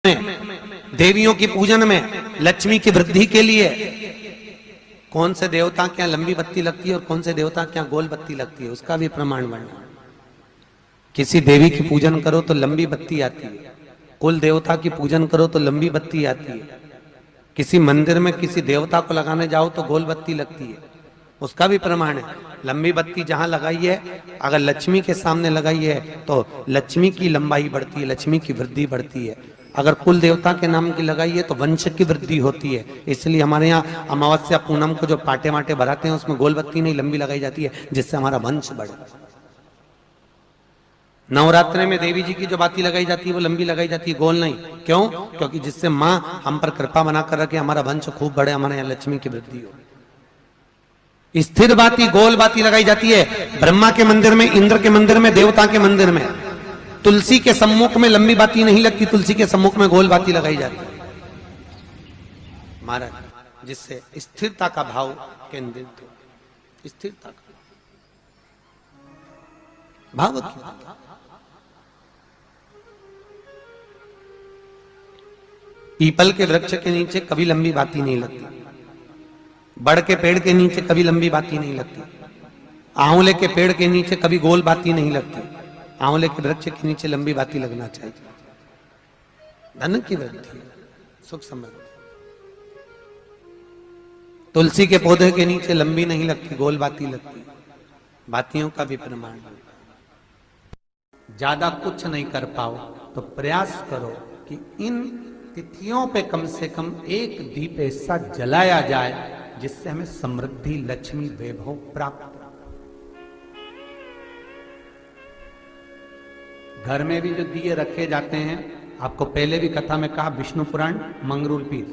देवियों की पूजन में, लक्ष्मी की वृद्धि के लिए कौन से देवता क्या लंबी बत्ती लगती है और कौन से देवता क्या गोल बत्ती लगती है, उसका भी प्रमाण बनना। किसी देवी की पूजन करो तो लंबी बत्ती आती है, कुल देवता की पूजन करो तो लंबी बत्ती आती है, किसी मंदिर में किसी देवता को लगाने जाओ तो गोल बत्ती लगती है, उसका भी प्रमाण है। लंबी बत्ती जहां लगाई है, अगर लक्ष्मी के सामने लगाई है तो लक्ष्मी की लंबाई बढ़ती है, लक्ष्मी की वृद्धि बढ़ती है। अगर कुल देवता के नाम की लगाई है तो वंश की वृद्धि होती है। इसलिए हमारे यहाँ अमावस्या पूनम को जो पाटे माटे भराते हैं उसमें गोल बत्ती नहीं लंबी लगाई जाती है, जिससे हमारा वंश बढ़े। नवरात्रि में देवी जी की जो बाती लगाई जाती है वो लंबी लगाई जाती है, गोल नहीं। क्यों? क्योंकि जिससे माँ हम पर कृपा बना कर रखे, हमारा वंश खूब बढ़े, हमारे यहाँ लक्ष्मी की वृद्धि हो। स्थिर बाती गोल बाती लगाई जाती है ब्रह्मा के मंदिर में, इंद्र के मंदिर में, देवता के मंदिर में। तुलसी के सम्मुख में लंबी बाती नहीं लगती, तुलसी के सम्मुख में गोल बाती लगाई जाती है महाराज, जिससे स्थिरता का भाव केंद्रित हो। स्थिरता का भाव पीपल के वृक्ष के नीचे कभी लंबी बाती नहीं लगती, बड़ के पेड़ के नीचे कभी लंबी बाती नहीं लगती, आंवले के पेड़ के नीचे कभी गोल बाती नहीं लगती, आंवले के वृक्ष के नीचे लंबी बाती लगना चाहिए। धन की वृद्धि, सुख समृद्धि। तुलसी के पौधे के नीचे लंबी नहीं लगती, गोल बाती लगती। बातियों का भी प्रमाण। ज्यादा कुछ नहीं कर पाओ तो प्रयास करो कि इन तिथियों पे कम से कम एक दीप ऐसा जलाया जाए जिससे हमें समृद्धि, लक्ष्मी, वैभव प्राप्त। घर में भी जो दिए रखे जाते हैं, आपको पहले भी कथा में कहा, विष्णु पुराण मंगरूल पीर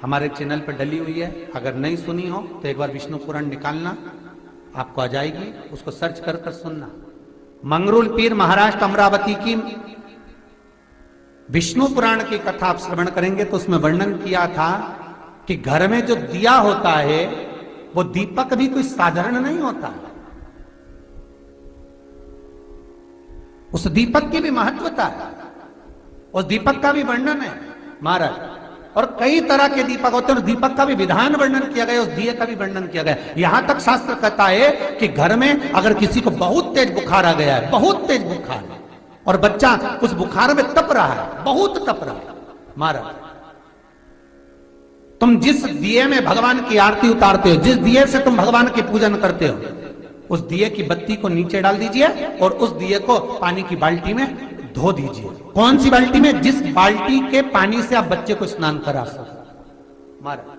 हमारे चैनल पर डली हुई है। अगर नहीं सुनी हो तो एक बार विष्णु पुराण निकालना, आपको आ जाएगी, उसको सर्च कर कर सुनना। मंगरूल पीर महाराष्ट्र अमरावती की विष्णु पुराण की कथा आप श्रवण करेंगे तो उसमें वर्णन किया था कि घर में जो दिया होता है वो दीपक भी कोई साधारण नहीं होता, उस दीपक की भी महत्वता है, उस दीपक का भी वर्णन है महाराज। और कई तरह के दीपक होते हैं, और दीपक का भी विधान वर्णन किया गया, उस दिए का भी वर्णन किया गया। यहां तक शास्त्र कहता है कि घर में अगर किसी को बहुत तेज बुखार आ गया है, बहुत तेज बुखार, और बच्चा उस बुखार में तप रहा है, बहुत तप रहा है महाराज, तुम जिस दिए में भगवान की आरती उतारते हो, जिस दिए से तुम भगवान की पूजन करते हो, उस दिए की बत्ती को नीचे डाल दीजिए और उस दिए को पानी की बाल्टी में धो दीजिए। कौन सी बाल्टी में? जिस बाल्टी के पानी से आप बच्चे को स्नान करा सको महाराज।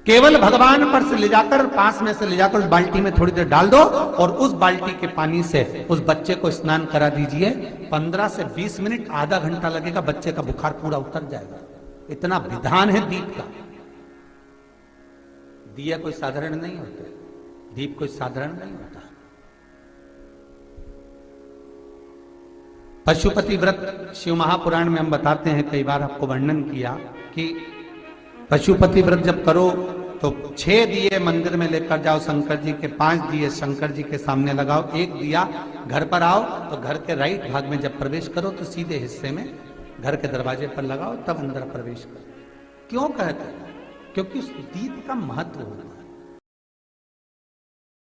केवल भगवान पर से ले जाकर, पास में से ले जाकर उस बाल्टी में थोड़ी देर डाल दो और उस बाल्टी के पानी से उस बच्चे को स्नान करा दीजिए। 15 से 20 मिनट, आधा घंटा लगेगा, बच्चे का बुखार पूरा उतर जाएगा। इतना विधान है दीप का। दिया कोई साधारण नहीं होता, दीप कोई साधारण नहीं होता। पशुपति व्रत शिव महापुराण में हम बताते हैं, कई बार आपको वर्णन किया कि पशुपति व्रत जब करो तो 6 दिए मंदिर में लेकर जाओ शंकर जी के, 5 दिए शंकर जी के सामने लगाओ, 1 दिया घर पर आओ तो घर के राइट भाग में जब प्रवेश करो तो सीधे हिस्से में घर के दरवाजे पर लगाओ, तब अंदर प्रवेश करो। क्यों कहते हैं? क्योंकि उस दीप का महत्व होता है।